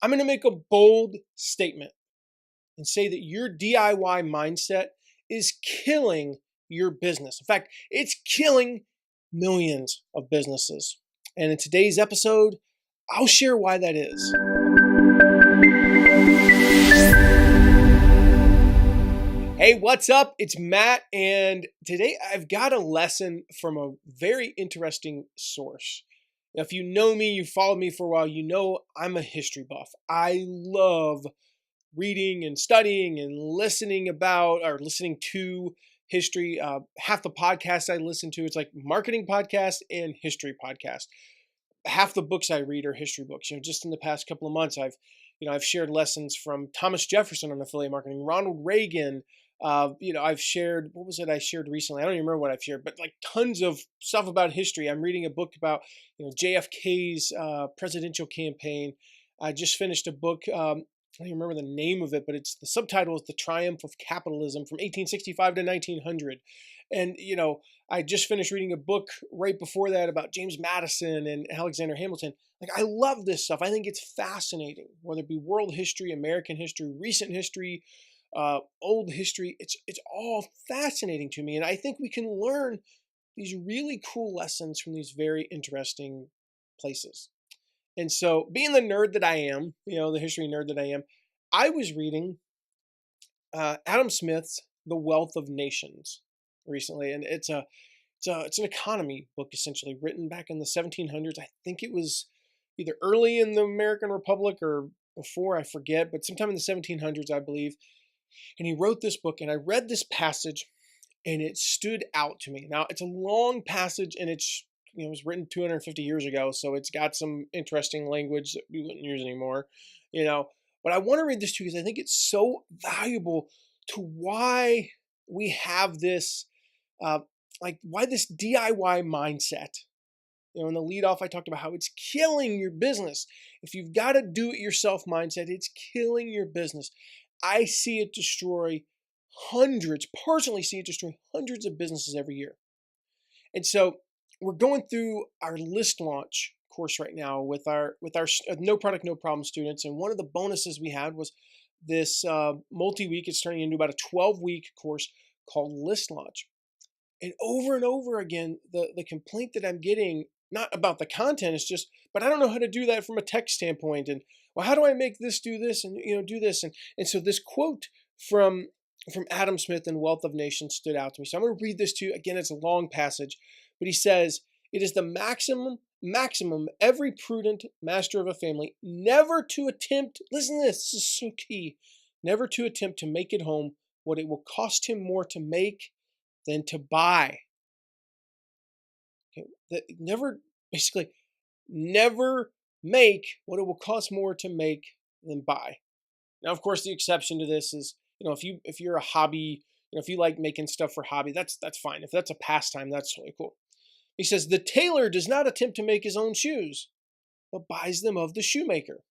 I'm going to make a bold statement and say that your DIY mindset is killing your business. In fact, it's killing millions of businesses. And in today's episode, I'll share why that is. Hey, what's up? It's Matt, and today I've got a lesson from a very interesting source. Now, if you know me, you followed me for a while, you know I'm a history buff. I love reading and studying and listening to history. Half the podcasts I listen to, it's like marketing podcasts and history podcasts. Half the books I read are history books. Just in the past couple of months, I've shared lessons from Thomas Jefferson on affiliate marketing, Ronald Reagan. I've shared, what was it I shared recently? I don't even remember what I've shared, but like tons of stuff about history. I'm reading a book about, JFK's presidential campaign. I just finished a book. I don't even remember the name of it, but the subtitle is The Triumph of Capitalism from 1865 to 1900. And, I just finished reading a book right before that about James Madison and Alexander Hamilton. Like, I love this stuff. I think it's fascinating, whether it be world history, American history, recent history, old history. It's all fascinating to me. And I think we can learn these really cool lessons from these very interesting places. And so, being the nerd that I am, the history nerd that I am, I was reading Adam Smith's The Wealth of Nations recently, and it's an economy book essentially written back in the 1700s. I think it was either early in the American Republic or before, I forget, but sometime in the 1700s, I believe. And he wrote this book, and I read this passage, and it stood out to me. Now, it's a long passage, and it was written 250 years ago, so it's got some interesting language that we wouldn't use anymore, But I want to read this to you because I think it's so valuable to why we have this, why this DIY mindset. In the lead off, I talked about how it's killing your business. If you've got a do-it-yourself mindset, it's killing your business. I see it personally see it destroy hundreds of businesses every year. And so we're going through our list launch course right now with our No Product, No Problem students. And one of the bonuses we had was this multi-week. It's turning into about a 12-week course called List Launch. And over again, the complaint that I'm getting, not about the content, is just, but I don't know how to do that from a tech standpoint. And well, how do I make this do this and do this? And so this quote from Adam Smith in Wealth of Nations stood out to me. So I'm going to read this to you. Again, it's a long passage, but he says, "It is the maximum every prudent master of a family never to attempt," listen to this is so key, "never to attempt to make at home what it will cost him more to make than to buy." Okay, never make what it will cost more to make than buy. Now, of course, the exception to this is, if you're a hobby, if you like making stuff for hobby, that's fine. If that's a pastime, that's totally cool. He says, "The tailor does not attempt to make his own shoes, but buys them of the shoemaker.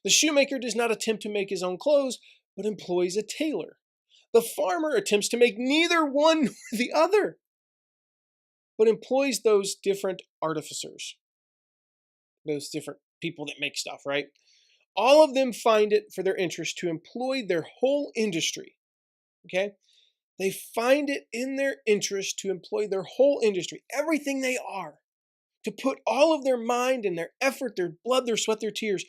The shoemaker does not attempt to make his own clothes, but employs a tailor. The farmer attempts to make neither one nor the other, but employs those different artificers," those different people that make stuff, right? "All of them find it for their interest to employ their whole industry." Okay? They find it in their interest to employ their whole industry, everything they are, to put all of their mind and their effort, their blood, their sweat, their tears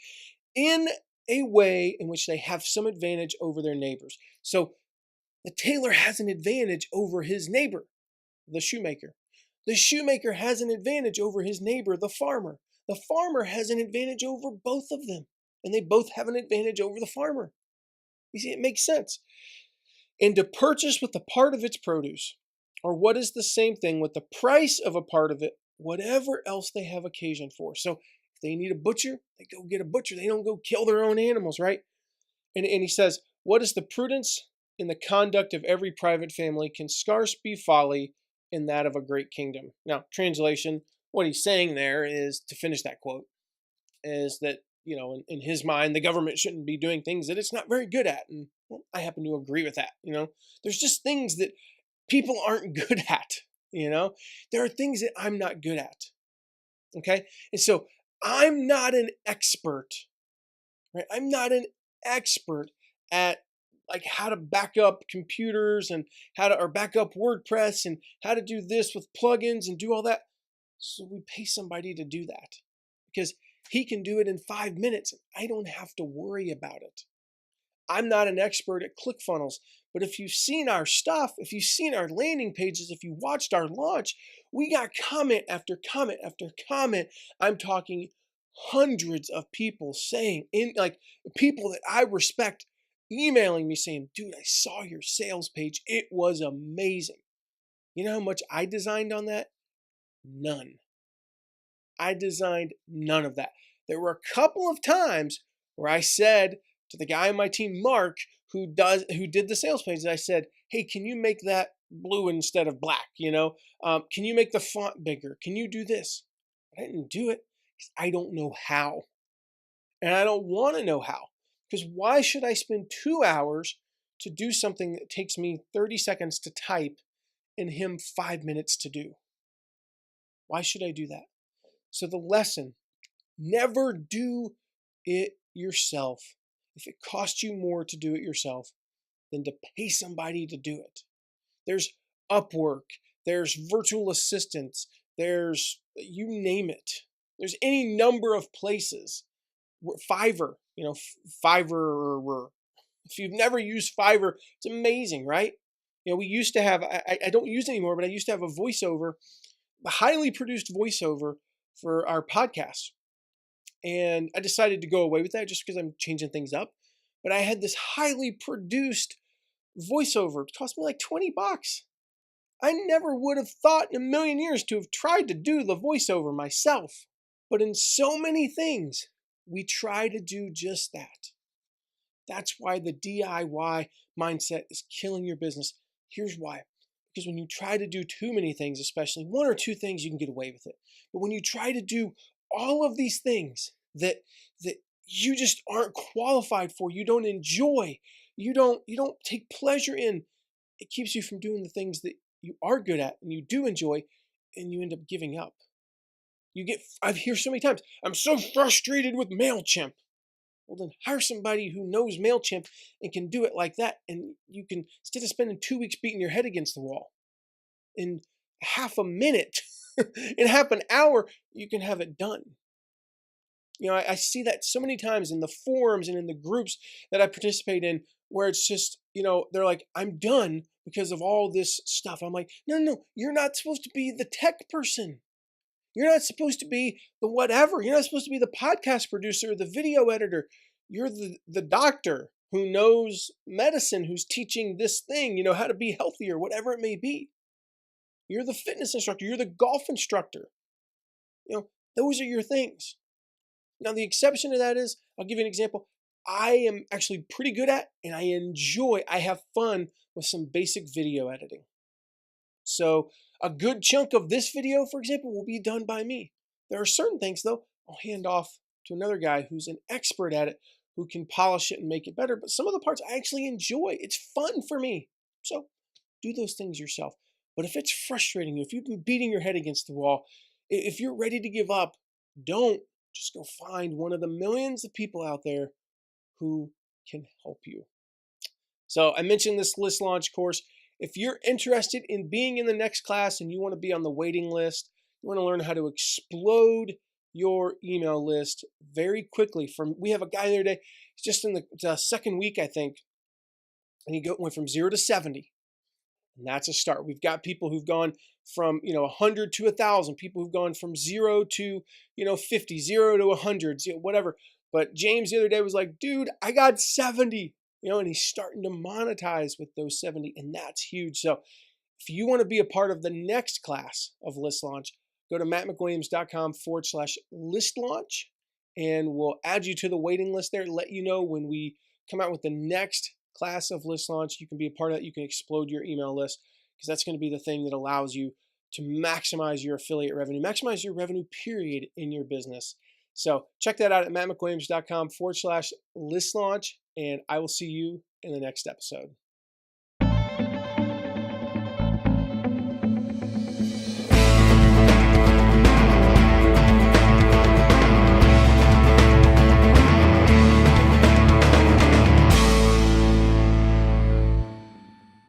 in a way in which they have some advantage over their neighbors. So the tailor has an advantage over his neighbor, the shoemaker. The shoemaker has an advantage over his neighbor, the farmer. The farmer has an advantage over both of them, and they both have an advantage over the farmer. You see, it makes sense. "And to purchase with a part of its produce, or what is the same thing with the price of a part of it, whatever else they have occasion for." So if they need a butcher, they go get a butcher. They don't go kill their own animals, right? And he says, "What is the prudence in the conduct of every private family can scarce be folly in that of a great kingdom." Now, translation, what he's saying there is, to finish that quote, is that, in his mind, the government shouldn't be doing things that it's not very good at. And I happen to agree with that. There's just things that people aren't good at. There are things that I'm not good at. Okay. And so I'm not an expert right? I'm not an expert at like how to back up computers and how to or back up WordPress and how to do this with plugins and do all that. So we pay somebody to do that because he can do it in 5 minutes. I don't have to worry about it. I'm not an expert at ClickFunnels, but if you've seen our stuff, if you've seen our landing pages, if you watched our launch, we got comment after comment after comment. I'm talking hundreds of people saying, in like people that I respect, emailing me saying, dude, I saw your sales page. It was amazing. You know how much I designed on that? None. I designed none of that. There were a couple of times where I said to the guy on my team, Mark, who did the sales pages, I said, "Hey, can you make that blue instead of black? Can you make the font bigger? Can you do this?" But I didn't do it because I don't know how, and I don't want to know how. Because why should I spend 2 hours to do something that takes me 30 seconds to type and him 5 minutes to do? Why should I do that? So the lesson, never do it yourself if it costs you more to do it yourself than to pay somebody to do it. There's Upwork, there's virtual assistants, there's you name it. There's any number of places. Fiverr, Fiverr, or if you've never used Fiverr, it's amazing, right? We used to have, I don't use it anymore, but I used to have a voiceover, a highly produced voiceover for our podcast. And I decided to go away with that just because I'm changing things up. But I had this highly produced voiceover. It cost me like $20. I never would have thought in a million years to have tried to do the voiceover myself. But in so many things, we try to do just that. That's why the DIY mindset is killing your business. Here's why. Because when you try to do too many things, especially one or two things, you can get away with it. But when you try to do all of these things that you just aren't qualified for, you don't enjoy, you don't take pleasure in, it keeps you from doing the things that you are good at and you do enjoy, and you end up giving up. I've heard so many times, I'm so frustrated with MailChimp. Well, then hire somebody who knows MailChimp and can do it like that. And you can, instead of spending 2 weeks beating your head against the wall, in half a minute, in half an hour, you can have it done. I see that so many times in the forums and in the groups that I participate in where it's just, they're like, I'm done because of all this stuff. I'm like, no, you're not supposed to be the tech person. You're not supposed to be the whatever. You're not supposed to be the podcast producer, the video editor. You're the doctor who knows medicine, who's teaching this thing, how to be healthier, whatever it may be. You're the fitness instructor. You're the golf instructor. Those are your things. Now, the exception to that is, I'll give you an example. I am actually pretty good at, and I have fun with some basic video editing. So a good chunk of this video, for example, will be done by me. There are certain things, though, I'll hand off to another guy who's an expert at it, who can polish it and make it better. But some of the parts I actually enjoy. It's fun for me. So do those things yourself. But if it's frustrating you, if you've been beating your head against the wall, if you're ready to give up, don't. Just go find one of the millions of people out there who can help you. So I mentioned this list launch course. If you're interested in being in the next class and you want to be on the waiting list, you want to learn how to explode your email list very quickly. We have a guy the other day, he's just in the second week, I think, and he went from 0 to 70. And that's a start. We've got people who've gone from 100 to 1,000, people who've gone from 0 to 50, 0 to 100, whatever. But James the other day was like, dude, I got 70, and he's starting to monetize with those 70, and that's huge. So if you want to be a part of the next class of List Launch, go to mattmcwilliams.com/list launch, and we'll add you to the waiting list there, let you know when we come out with the next class of List Launch. You can be a part of that. You can explode your email list, because that's going to be the thing that allows you to maximize your affiliate revenue, maximize your revenue period in your business. So check that out at mattmcwilliams.com/list launch, and I will see you in the next episode.